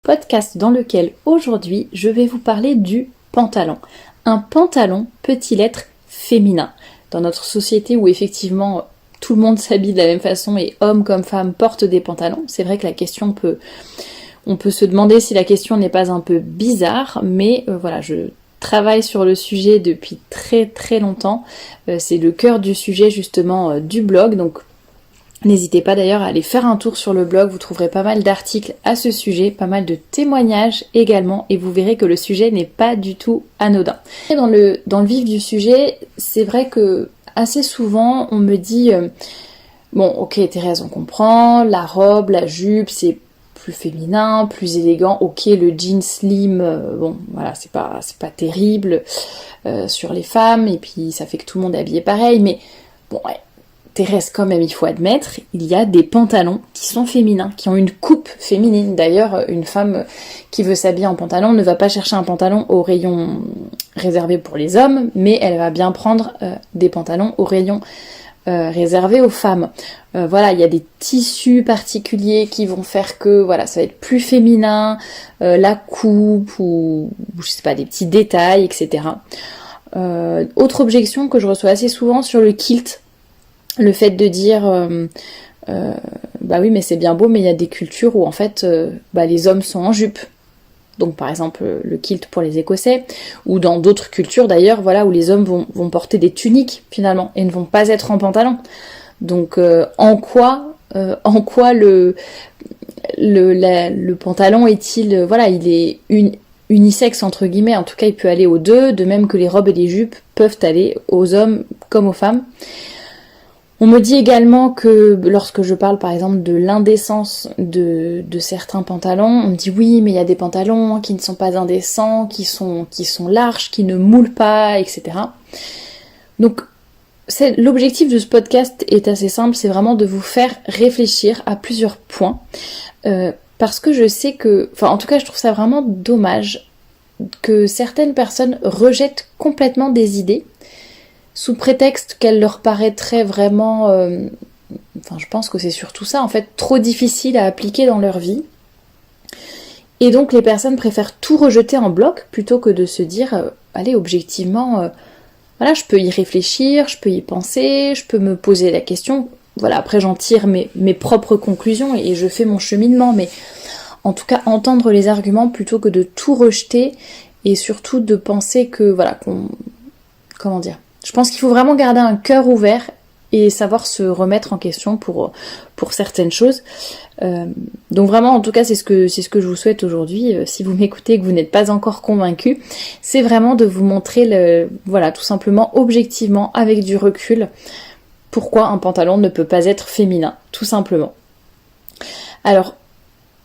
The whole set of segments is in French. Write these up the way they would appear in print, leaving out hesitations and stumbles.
Podcast dans lequel aujourd'hui je vais vous parler du pantalon. Un pantalon peut-il être féminin? Dans notre société où effectivement tout le monde s'habille de la même façon et hommes comme femmes portent des pantalons, c'est vrai que on peut se demander si la question n'est pas un peu bizarre, mais voilà, je travaille sur le sujet depuis très très longtemps. C'est le cœur du sujet justement du blog, donc n'hésitez pas d'ailleurs à aller faire un tour sur le blog, vous trouverez pas mal d'articles à ce sujet, pas mal de témoignages également, et vous verrez que le sujet n'est pas du tout anodin. Et dans le vif du sujet, c'est vrai que assez souvent on me dit bon ok Thérèse, on comprend, la robe, la jupe c'est plus féminin, plus élégant, ok le jean slim, bon voilà c'est pas terrible sur les femmes, et puis ça fait que tout le monde est habillé pareil, mais bon ouais, Thérèse, quand même, il faut admettre, il y a des pantalons qui sont féminins, qui ont une coupe féminine. D'ailleurs, une femme qui veut s'habiller en pantalon ne va pas chercher un pantalon au rayon réservé pour les hommes, mais elle va bien prendre des pantalons au rayon réservé aux femmes. Voilà, il y a des tissus particuliers qui vont faire que, voilà, ça va être plus féminin, la coupe, ou je sais pas, des petits détails, etc. Autre objection que je reçois assez souvent sur le kilt, le fait de dire bah oui mais c'est bien beau, mais il y a des cultures où en fait les hommes sont en jupe, donc par exemple le kilt pour les Écossais, ou dans d'autres cultures d'ailleurs, voilà, où les hommes vont porter des tuniques finalement et ne vont pas être en pantalon. Donc en quoi le pantalon est-il, voilà, il est unisexe entre guillemets, en tout cas il peut aller aux deux, de même que les robes et les jupes peuvent aller aux hommes comme aux femmes. On me dit également que lorsque je parle par exemple de l'indécence de certains pantalons, on me dit oui mais il y a des pantalons qui ne sont pas indécents, qui sont larges, qui ne moulent pas, etc. Donc l'objectif de ce podcast est assez simple, c'est vraiment de vous faire réfléchir à plusieurs points, parce que je sais que, enfin en tout cas je trouve ça vraiment dommage que certaines personnes rejettent complètement des idées sous prétexte qu'elle leur paraîtrait vraiment, je pense que c'est surtout ça, en fait, trop difficile à appliquer dans leur vie. Et donc les personnes préfèrent tout rejeter en bloc plutôt que de se dire, allez, objectivement, voilà, je peux y réfléchir, je peux y penser, je peux me poser la question. Voilà, après j'en tire mes propres conclusions et je fais mon cheminement, mais en tout cas entendre les arguments plutôt que de tout rejeter, et surtout de penser que, voilà, comment dire, je pense qu'il faut vraiment garder un cœur ouvert et savoir se remettre en question pour certaines choses. Donc vraiment, en tout cas, c'est ce que je vous souhaite aujourd'hui. Si vous m'écoutez et que vous n'êtes pas encore convaincu, c'est vraiment de vous montrer, voilà, tout simplement, objectivement, avec du recul, pourquoi un pantalon ne peut pas être féminin, tout simplement. Alors,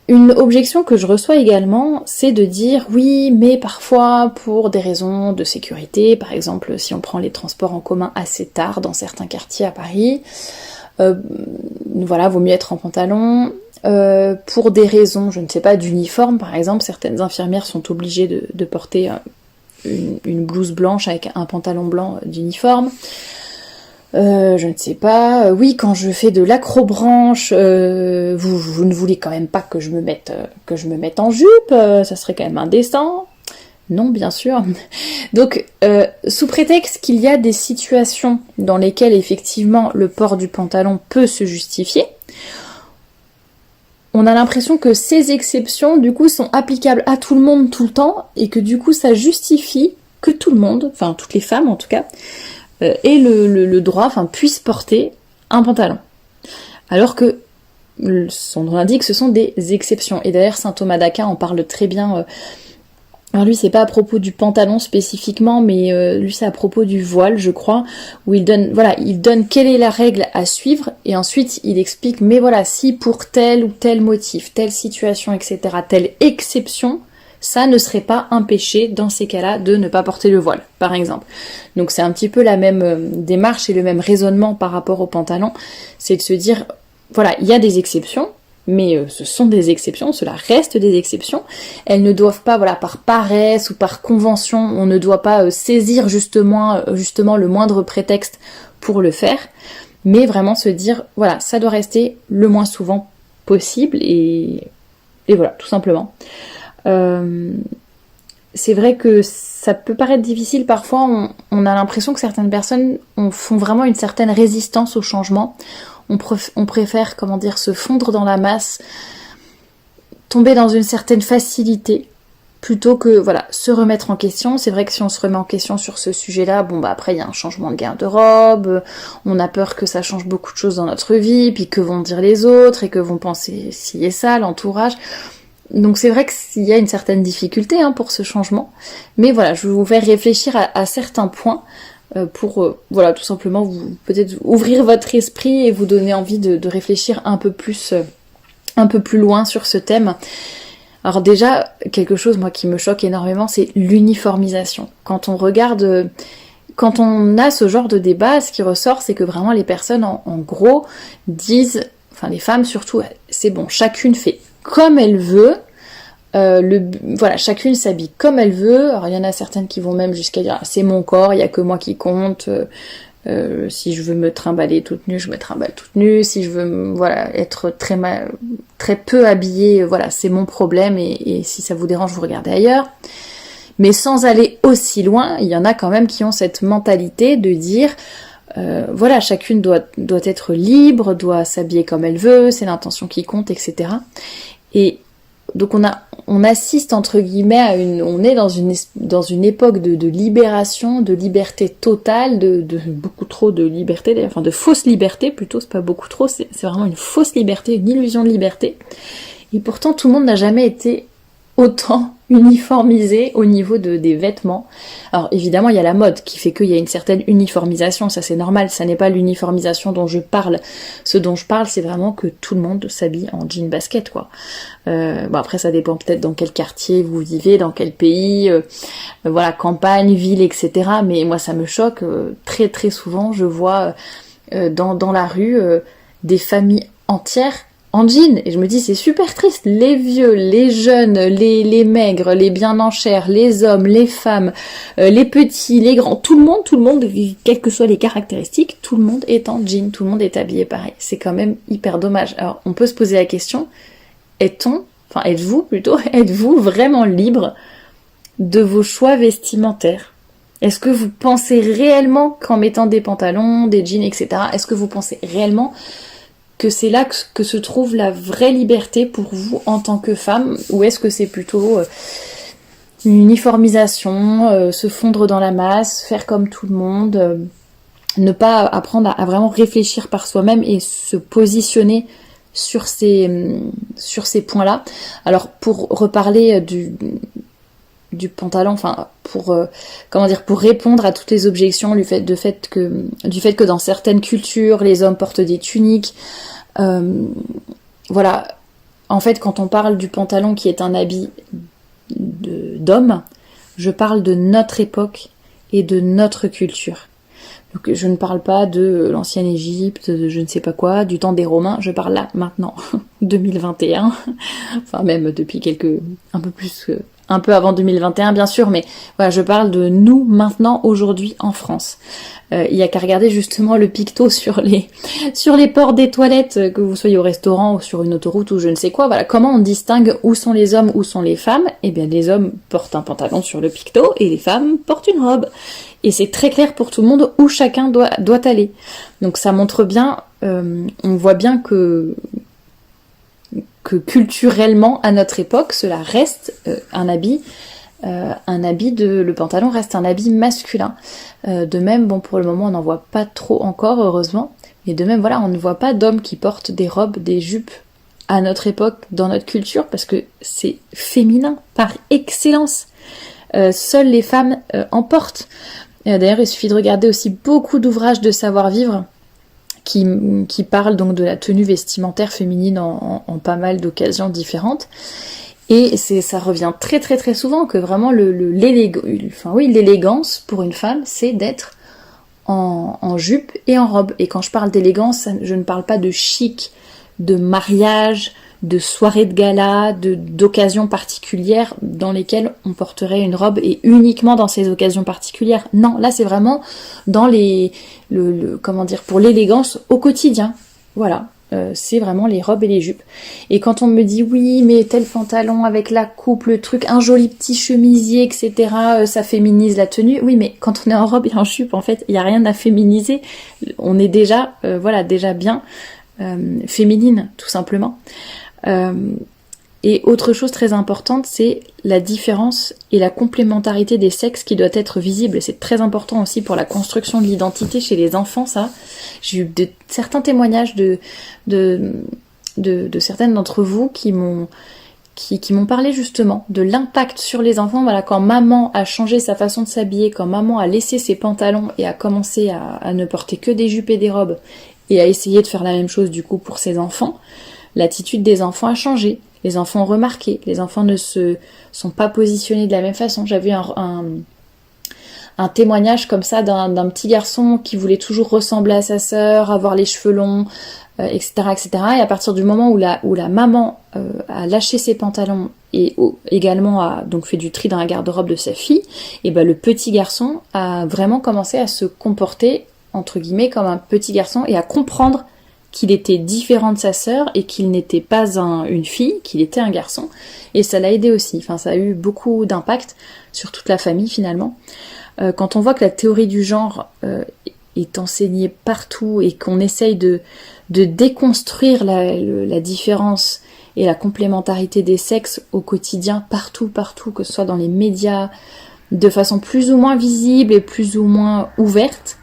une objection que je reçois également, c'est de dire oui, mais parfois pour des raisons de sécurité, par exemple si on prend les transports en commun assez tard dans certains quartiers à Paris, voilà, vaut mieux être en pantalon. Pour des raisons, je ne sais pas, d'uniforme par exemple, certaines infirmières sont obligées de porter une blouse blanche avec un pantalon blanc d'uniforme. Je ne sais pas, oui, quand je fais de l'acrobranche, vous ne voulez quand même pas que je me mette en jupe, ça serait quand même indécent. Non, bien sûr. Donc, sous prétexte qu'il y a des situations dans lesquelles effectivement le port du pantalon peut se justifier, on a l'impression que ces exceptions, du coup, sont applicables à tout le monde tout le temps, et que du coup, ça justifie que tout le monde, enfin toutes les femmes en tout cas, et le droit, puisse porter un pantalon. Alors que son nom indique, ce sont des exceptions. Et d'ailleurs, saint Thomas d'Aquin en parle très bien. Alors lui, c'est pas à propos du pantalon spécifiquement, mais lui, c'est à propos du voile, je crois, où il donne quelle est la règle à suivre, et ensuite il explique, mais voilà, si pour tel ou tel motif, telle situation, etc., telle exception, ça ne serait pas un péché dans ces cas-là de ne pas porter le voile, par exemple. Donc c'est un petit peu la même démarche et le même raisonnement par rapport au pantalon, c'est de se dire, voilà, il y a des exceptions, mais ce sont des exceptions, cela reste des exceptions, elles ne doivent pas, voilà, par paresse ou par convention, on ne doit pas saisir justement le moindre prétexte pour le faire, mais vraiment se dire, voilà, ça doit rester le moins souvent possible, et Et voilà, tout simplement. C'est vrai que ça peut paraître difficile parfois, on a l'impression que certaines personnes font vraiment une certaine résistance au changement. On préfère, se fondre dans la masse, tomber dans une certaine facilité, plutôt que se remettre en question. C'est vrai que si on se remet en question sur ce sujet-là, après il y a un changement de garde-robe, on a peur que ça change beaucoup de choses dans notre vie, puis que vont dire les autres, et que vont penser ci et ça, l'entourage. Donc c'est vrai qu'il y a une certaine difficulté pour ce changement, mais voilà, je vais vous faire réfléchir à certains points pour tout simplement vous peut-être ouvrir votre esprit et vous donner envie de réfléchir un peu plus loin sur ce thème. Alors déjà, quelque chose moi qui me choque énormément, c'est l'uniformisation. Quand on regarde, quand on a ce genre de débat, ce qui ressort, c'est que vraiment les personnes en gros disent, enfin les femmes surtout, c'est bon, chacune fait comme elle veut, chacune s'habille comme elle veut. Alors il y en a certaines qui vont même jusqu'à dire c'est mon corps, il y a que moi qui compte. Si je veux me trimballer toute nue, je me trimballe toute nue. Si je veux être très peu habillée, c'est mon problème et si ça vous dérange, vous regardez ailleurs. Mais sans aller aussi loin, il y en a quand même qui ont cette mentalité de dire chacune doit être libre, doit s'habiller comme elle veut, c'est l'intention qui compte, etc. Et donc on assiste entre guillemets on est dans une époque de libération, de liberté totale, de beaucoup trop de liberté, d'ailleurs, enfin de fausse liberté plutôt, c'est pas beaucoup trop, c'est vraiment une fausse liberté, une illusion de liberté. Et pourtant tout le monde n'a jamais été autant uniformisé au niveau des vêtements. Alors évidemment il y a la mode qui fait qu'il y a une certaine uniformisation, ça c'est normal, ça n'est pas l'uniformisation dont je parle. Ce dont je parle c'est vraiment que tout le monde s'habille en jean basket quoi. Après ça dépend peut-être dans quel quartier vous vivez, dans quel pays, campagne, ville, etc. Mais moi ça me choque, très très souvent je vois dans la rue des familles entières en jean, et je me dis c'est super triste, les vieux, les jeunes, les maigres, les bien en chair, les hommes, les femmes, les petits, les grands, tout le monde, quelles que soient les caractéristiques, tout le monde est en jean, tout le monde est habillé pareil, c'est quand même hyper dommage. Alors on peut se poser la question, êtes-vous vraiment libre de vos choix vestimentaires? Est-ce que vous pensez réellement qu'en mettant des pantalons, des jeans, etc., est-ce que vous pensez réellement que c'est là que se trouve la vraie liberté pour vous en tant que femme, ou est-ce que c'est plutôt une uniformisation, se fondre dans la masse, faire comme tout le monde, ne pas apprendre à vraiment réfléchir par soi-même et se positionner sur ces points-là. Alors pour reparler du pantalon, pour répondre à toutes les objections du fait que dans certaines cultures les hommes portent des tuniques, en fait quand on parle du pantalon qui est un habit d'homme, je parle de notre époque et de notre culture. Donc je ne parle pas de l'ancienne Égypte, de je ne sais pas quoi, du temps des Romains, je parle là, maintenant, 2021, enfin même depuis un peu avant 2021 bien sûr, mais voilà, je parle de nous maintenant, aujourd'hui en France. Il y a qu'à regarder justement le picto sur les portes des toilettes, que vous soyez au restaurant ou sur une autoroute ou je ne sais quoi, voilà, comment on distingue où sont les hommes, où sont les femmes. Eh bien les hommes portent un pantalon sur le picto et les femmes portent une robe. Et c'est très clair pour tout le monde où chacun doit aller. Donc ça montre bien, on voit bien que culturellement, à notre époque, cela reste le pantalon reste un habit masculin. De même, pour le moment, on n'en voit pas trop encore, heureusement. Mais de même, on ne voit pas d'hommes qui portent des robes, des jupes à notre époque, dans notre culture, parce que c'est féminin, par excellence. Seules les femmes en portent. D'ailleurs, il suffit de regarder aussi beaucoup d'ouvrages de savoir-vivre qui parlent donc de la tenue vestimentaire féminine en pas mal d'occasions différentes. Et ça revient très très très souvent que vraiment l'élégance pour une femme, c'est d'être en jupe et en robe. Et quand je parle d'élégance, je ne parle pas de chic, de mariage, de soirée de gala, d'occasions particulières dans lesquelles on porterait une robe et uniquement dans ces occasions particulières. Non, là c'est vraiment dans pour l'élégance au quotidien. Voilà. c'est vraiment les robes et les jupes. Et quand on me dit oui, mais tel pantalon avec la coupe, le truc, un joli petit chemisier, etc., ça féminise la tenue. Oui, mais quand on est en robe et en jupe, en fait, il n'y a rien à féminiser. On est déjà, déjà bien féminine, tout simplement. Et autre chose très importante, c'est la différence et la complémentarité des sexes qui doit être visible. Et c'est très important aussi pour la construction de l'identité chez les enfants, ça. J'ai eu certains témoignages de certaines d'entre vous qui m'ont parlé justement de l'impact sur les enfants. Voilà, quand maman a changé sa façon de s'habiller, quand maman a laissé ses pantalons et a commencé à ne porter que des jupes et des robes, et a essayé de faire la même chose du coup pour ses enfants, l'attitude des enfants a changé. Les enfants ont remarqué, les enfants ne se sont pas positionnés de la même façon. J'avais un témoignage comme ça d'un petit garçon qui voulait toujours ressembler à sa sœur, avoir les cheveux longs, etc., etc. Et à partir du moment où la maman a lâché ses pantalons et également a donc fait du tri dans la garde-robe de sa fille, et ben le petit garçon a vraiment commencé à se comporter entre guillemets comme un petit garçon et à comprendre qu'il était différent de sa sœur et qu'il n'était pas une fille, qu'il était un garçon. Et ça l'a aidé aussi. Enfin, ça a eu beaucoup d'impact sur toute la famille finalement. Quand on voit que la théorie du genre est enseignée partout et qu'on essaye de déconstruire la différence et la complémentarité des sexes au quotidien, partout, que ce soit dans les médias, de façon plus ou moins visible et plus ou moins ouverte.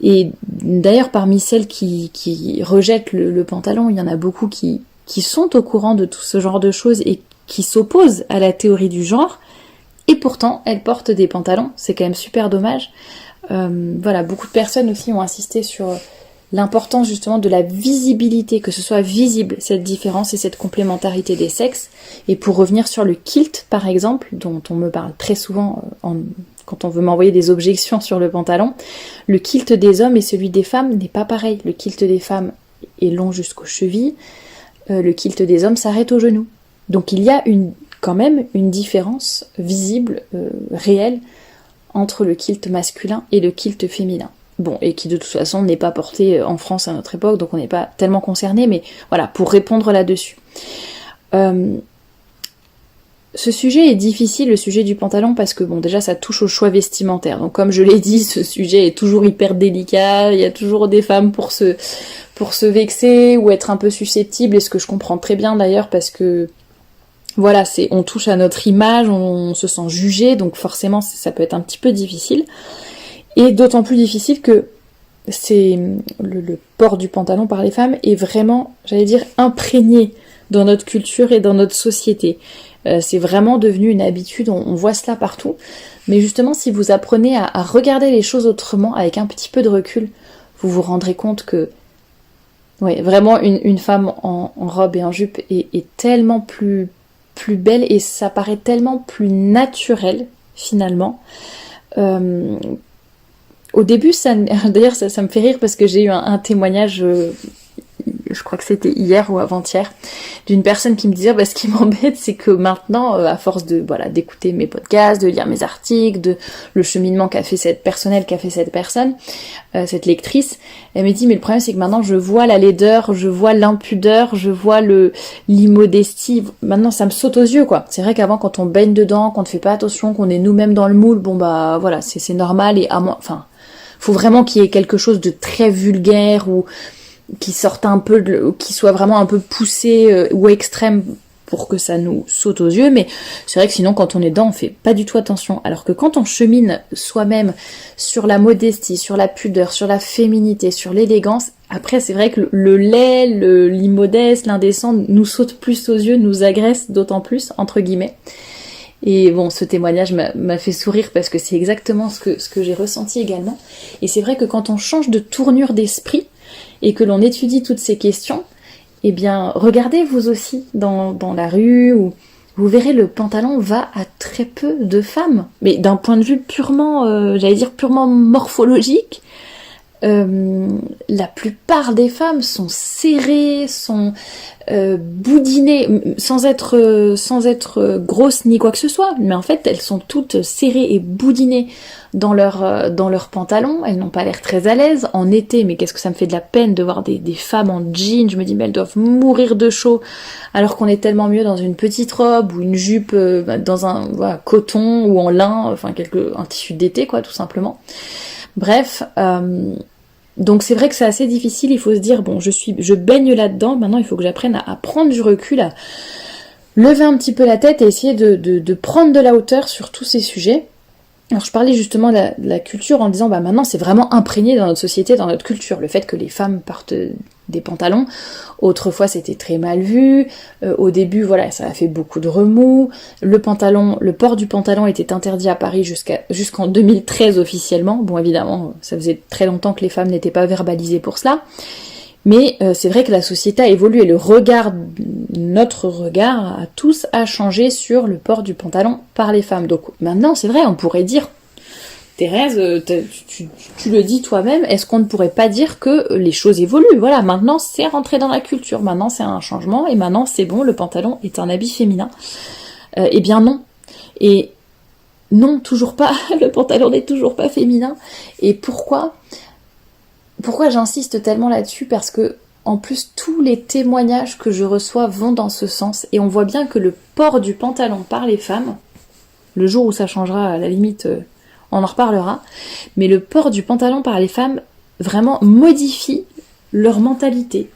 Et d'ailleurs, parmi celles qui rejettent le pantalon, il y en a beaucoup qui sont au courant de tout ce genre de choses et qui s'opposent à la théorie du genre, et pourtant, elles portent des pantalons. C'est quand même super dommage. Voilà, beaucoup de personnes aussi ont insisté sur l'importance justement de la visibilité, que ce soit visible cette différence et cette complémentarité des sexes. Et pour revenir sur le kilt, par exemple, dont on me parle très souvent quand on veut m'envoyer des objections sur le pantalon, le kilt des hommes et celui des femmes n'est pas pareil. Le kilt des femmes est long jusqu'aux chevilles, le kilt des hommes s'arrête aux genoux. Donc il y a quand même une différence visible, réelle, entre le kilt masculin et le kilt féminin. Bon, et qui de toute façon n'est pas porté en France à notre époque, donc on n'est pas tellement concerné, mais voilà, pour répondre là-dessus. Ce sujet est difficile, le sujet du pantalon, parce que bon, déjà ça touche au choix vestimentaire. Donc comme je l'ai dit, ce sujet est toujours hyper délicat, il y a toujours des femmes pour se vexer ou être un peu susceptibles, et ce que je comprends très bien d'ailleurs, parce que voilà, on touche à notre image, on se sent jugé, donc forcément ça peut être un petit peu difficile. Et d'autant plus difficile que le port du pantalon par les femmes est vraiment, j'allais dire, imprégné dans notre culture et dans notre société. C'est vraiment devenu une habitude, on voit cela partout. Mais justement, si vous apprenez à regarder les choses autrement, avec un petit peu de recul, vous vous rendrez compte que ouais, vraiment une femme en robe et en jupe est tellement plus belle et ça paraît tellement plus naturel finalement. Au début, d'ailleurs ça me fait rire parce que j'ai eu un témoignage, je crois que c'était hier ou avant-hier, d'une personne qui me disait ce qui m'embête, c'est que maintenant, à force d'écouter mes podcasts, de lire mes articles, le cheminement qu'a fait cette personne, cette lectrice, elle me dit mais le problème c'est que maintenant je vois la laideur, je vois l'impudeur, je vois l'immodestie, maintenant ça me saute aux yeux quoi. C'est vrai qu'avant quand on baigne dedans, qu'on ne fait pas attention, qu'on est nous-mêmes dans le moule, voilà, c'est normal et faut vraiment qu'il y ait quelque chose de très vulgaire ou qui sorte un peu, qui soit vraiment un peu poussé ou extrême pour que ça nous saute aux yeux, mais c'est vrai que sinon quand on est dedans on fait pas du tout attention, alors que quand on chemine soi-même sur la modestie, sur la pudeur, sur la féminité, sur l'élégance, après c'est vrai que le laid, l'immodeste, l'indécent nous saute plus aux yeux, nous agresse d'autant plus, entre guillemets. Et bon, ce témoignage m'a fait sourire parce que c'est exactement ce que j'ai ressenti également. Et c'est vrai que quand on change de tournure d'esprit et que l'on étudie toutes ces questions, eh bien, regardez vous aussi dans la rue, où vous verrez le pantalon va à très peu de femmes. Mais d'un point de vue purement, purement morphologique, la plupart des femmes sont serrées, sont boudinées, sans être grosses ni quoi que ce soit, mais en fait elles sont toutes serrées et boudinées dans leurs pantalons, elles n'ont pas l'air très à l'aise. En été, mais qu'est-ce que ça me fait de la peine de voir des femmes en jean, je me dis mais elles doivent mourir de chaud, alors qu'on est tellement mieux dans une petite robe ou une jupe dans un coton ou en lin, enfin un tissu d'été quoi tout simplement. Bref, donc c'est vrai que c'est assez difficile, il faut se dire, bon, je baigne là-dedans, maintenant il faut que j'apprenne à prendre du recul, à lever un petit peu la tête et essayer de prendre de la hauteur sur tous ces sujets. Alors je parlais justement de la culture en disant, maintenant c'est vraiment imprégné dans notre société, dans notre culture, le fait que les femmes portent des pantalons. Autrefois c'était très mal vu, au début voilà ça a fait beaucoup de remous, le port du pantalon était interdit à Paris jusqu'en 2013 officiellement, bon évidemment ça faisait très longtemps que les femmes n'étaient pas verbalisées pour cela, mais c'est vrai que la société a évolué, notre regard à tous a changé sur le port du pantalon par les femmes, donc maintenant c'est vrai on pourrait dire, Thérèse, tu le dis toi-même, est-ce qu'on ne pourrait pas dire que les choses évoluent? Voilà, maintenant c'est rentré dans la culture, maintenant c'est un changement, et maintenant c'est bon, le pantalon est un habit féminin. Eh bien non. Et non, toujours pas, le pantalon n'est toujours pas féminin. Et pourquoi j'insiste tellement là-dessus? Parce que, en plus, tous les témoignages que je reçois vont dans ce sens, et on voit bien que le port du pantalon par les femmes, le jour où ça changera, à la limite... on en reparlera, mais le port du pantalon par les femmes vraiment modifie leur mentalité.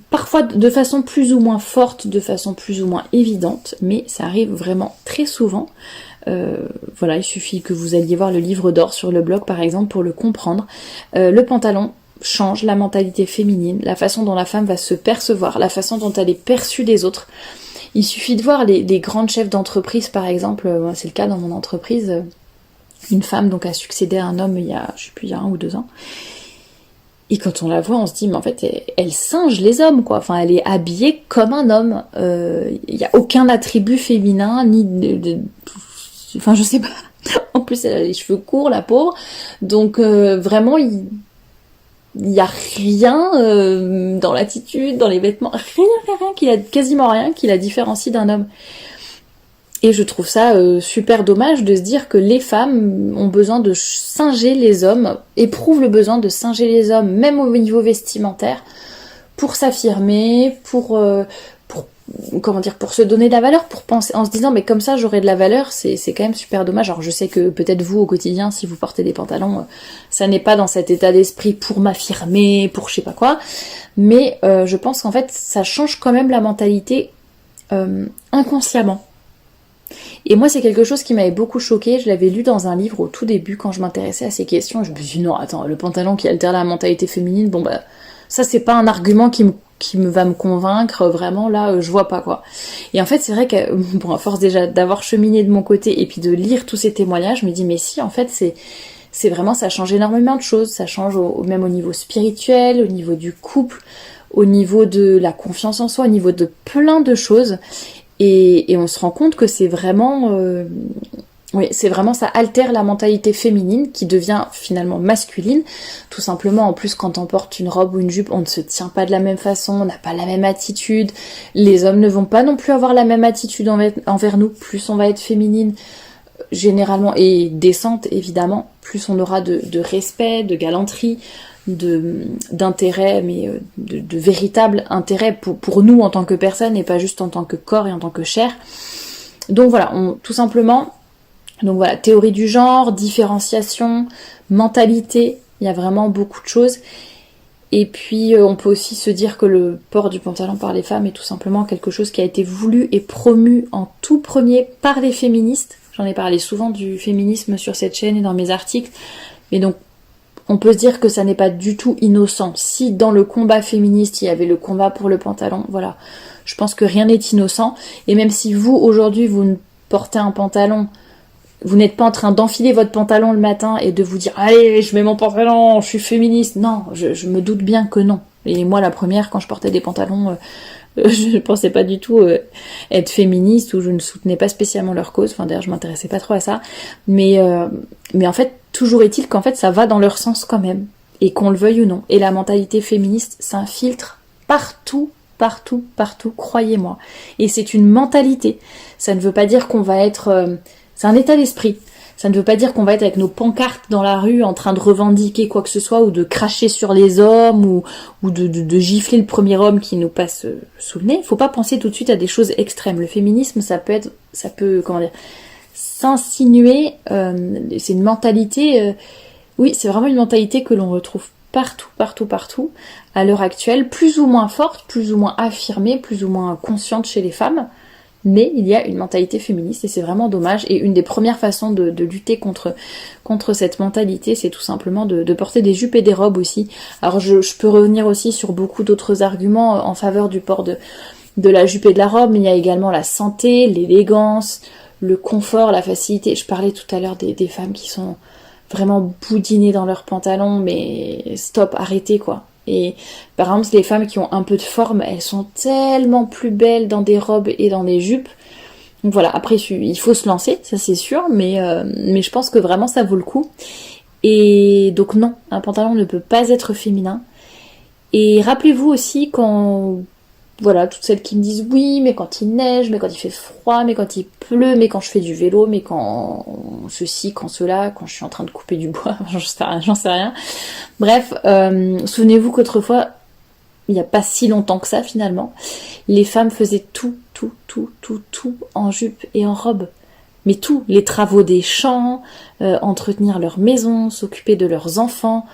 Parfois de façon plus ou moins forte, de façon plus ou moins évidente, mais ça arrive vraiment très souvent. Voilà, il suffit que vous alliez voir le livre d'or sur le blog par exemple pour le comprendre. Le pantalon change la mentalité féminine, la façon dont la femme va se percevoir, la façon dont elle est perçue des autres. Il suffit de voir les grandes chefs d'entreprise par exemple, c'est le cas dans mon entreprise, une femme donc a succédé à un homme il y a 1 ou 2 ans, et quand on la voit on se dit mais en fait elle singe les hommes quoi, enfin elle est habillée comme un homme, il n'y a aucun attribut féminin, enfin je sais pas, en plus elle a les cheveux courts la pauvre, donc vraiment il n'y a rien dans l'attitude, dans les vêtements, quasiment rien qui la différencie d'un homme. Et je trouve ça super dommage de se dire que les femmes ont besoin de singer les hommes, éprouvent le besoin de singer les hommes, même au niveau vestimentaire, pour s'affirmer, pour se donner de la valeur, pour penser, en se disant mais comme ça j'aurai de la valeur, c'est quand même super dommage. Alors je sais que peut-être vous au quotidien, si vous portez des pantalons, ça n'est pas dans cet état d'esprit pour m'affirmer, pour je sais pas quoi, mais je pense qu'en fait ça change quand même la mentalité inconsciemment. Et moi c'est quelque chose qui m'avait beaucoup choquée, je l'avais lu dans un livre au tout début quand je m'intéressais à ces questions, je me suis dit non attends, le pantalon qui altère la mentalité féminine, bon bah ça c'est pas un argument qui va me convaincre, vraiment là je vois pas quoi. Et en fait c'est vrai que bon, à force déjà d'avoir cheminé de mon côté et puis de lire tous ces témoignages, je me dis mais si en fait c'est vraiment, ça change énormément de choses, ça change même au niveau spirituel, au niveau du couple, au niveau de la confiance en soi, au niveau de plein de choses. Et on se rend compte que c'est vraiment, ça altère la mentalité féminine qui devient finalement masculine. Tout simplement, en plus, quand on porte une robe ou une jupe, on ne se tient pas de la même façon, on n'a pas la même attitude. Les hommes ne vont pas non plus avoir la même attitude envers nous. Plus on va être féminine, généralement, et décente évidemment, plus on aura de respect, de galanterie, d'intérêt, mais de véritable intérêt pour nous en tant que personne et pas juste en tant que corps et en tant que chair. Donc voilà, tout simplement, théorie du genre, différenciation, mentalité, il y a vraiment beaucoup de choses. Et puis on peut aussi se dire que le port du pantalon par les femmes est tout simplement quelque chose qui a été voulu et promu en tout premier par les féministes. J'en ai parlé souvent du féminisme sur cette chaîne et dans mes articles, mais donc on peut se dire que ça n'est pas du tout innocent. Si dans le combat féministe, il y avait le combat pour le pantalon, voilà. Je pense que rien n'est innocent. Et même si vous, aujourd'hui, vous ne portez un pantalon, vous n'êtes pas en train d'enfiler votre pantalon le matin et de vous dire « Allez, je mets mon pantalon, je suis féministe ». Non, je me doute bien que non. Et moi, la première, quand je portais des pantalons, je ne pensais pas du tout être féministe ou je ne soutenais pas spécialement leur cause. Enfin, d'ailleurs, je m'intéressais pas trop à ça. Mais en fait, Toujours est-il qu'en fait ça va dans leur sens quand même, et qu'on le veuille ou non. Et la mentalité féministe s'infiltre partout, partout, partout, croyez-moi. Et c'est une mentalité. Ça ne veut pas dire qu'on va être... c'est un état d'esprit. Ça ne veut pas dire qu'on va être avec nos pancartes dans la rue en train de revendiquer quoi que ce soit, ou de cracher sur les hommes, ou de gifler le premier homme qui nous passe sous le nez. Faut pas penser tout de suite à des choses extrêmes. Le féminisme, ça peut, comment dire, s'insinuer, c'est une mentalité, oui, c'est vraiment une mentalité que l'on retrouve partout, partout, partout, à l'heure actuelle, plus ou moins forte, plus ou moins affirmée, plus ou moins consciente chez les femmes, mais il y a une mentalité féministe et c'est vraiment dommage. Et une des premières façons de lutter contre cette mentalité, c'est tout simplement de porter des jupes et des robes aussi. Alors je peux revenir aussi sur beaucoup d'autres arguments en faveur du port de la jupe et de la robe, mais il y a également la santé, l'élégance, le confort, la facilité. Je parlais tout à l'heure des femmes qui sont vraiment boudinées dans leurs pantalons, mais stop, arrêtez quoi. Et par exemple, les femmes qui ont un peu de forme, elles sont tellement plus belles dans des robes et dans des jupes. Donc voilà, après il faut se lancer, ça c'est sûr, mais je pense que vraiment ça vaut le coup. Et donc non, un pantalon ne peut pas être féminin. Et rappelez-vous aussi quand... Voilà, toutes celles qui me disent oui, mais quand il neige, mais quand il fait froid, mais quand il pleut, mais quand je fais du vélo, mais quand ceci, quand cela, quand je suis en train de couper du bois, j'en sais rien. Bref, souvenez-vous qu'autrefois, il n'y a pas si longtemps que ça finalement, les femmes faisaient tout en jupe et en robe. Mais tout, les travaux des champs, entretenir leur maison, s'occuper de leurs enfants,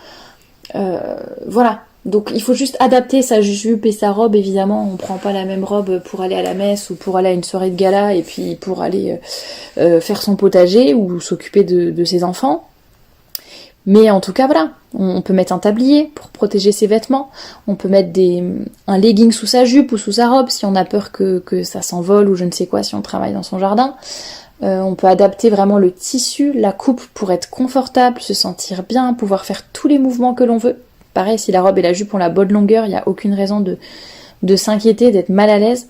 voilà. Donc il faut juste adapter sa jupe et sa robe, évidemment, on prend pas la même robe pour aller à la messe ou pour aller à une soirée de gala et puis pour aller faire son potager ou s'occuper de ses enfants. Mais en tout cas voilà, on peut mettre un tablier pour protéger ses vêtements, on peut mettre un legging sous sa jupe ou sous sa robe si on a peur que ça s'envole ou je ne sais quoi si on travaille dans son jardin. On peut adapter vraiment le tissu, la coupe pour être confortable, se sentir bien, pouvoir faire tous les mouvements que l'on veut. Pareil, si la robe et la jupe ont la bonne longueur, il n'y a aucune raison de s'inquiéter, d'être mal à l'aise.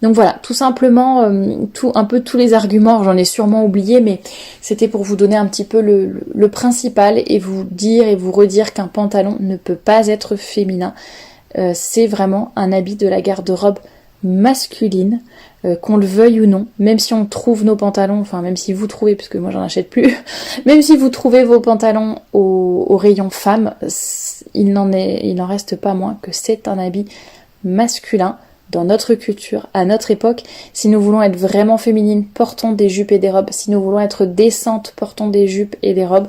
Donc voilà, tout simplement, un peu tous les arguments, j'en ai sûrement oublié, mais c'était pour vous donner un petit peu le principal et vous dire et vous redire qu'un pantalon ne peut pas être féminin. C'est vraiment un habit de la garde-robe masculine, qu'on le veuille ou non, même si on trouve nos pantalons, enfin même si vous trouvez, parce que moi j'en achète plus, même si vous trouvez vos pantalons au rayon femmes, il n'en reste pas moins que c'est un habit masculin dans notre culture, à notre époque. Si nous voulons être vraiment féminines, portons des jupes et des robes. Si nous voulons être décentes, portons des jupes et des robes.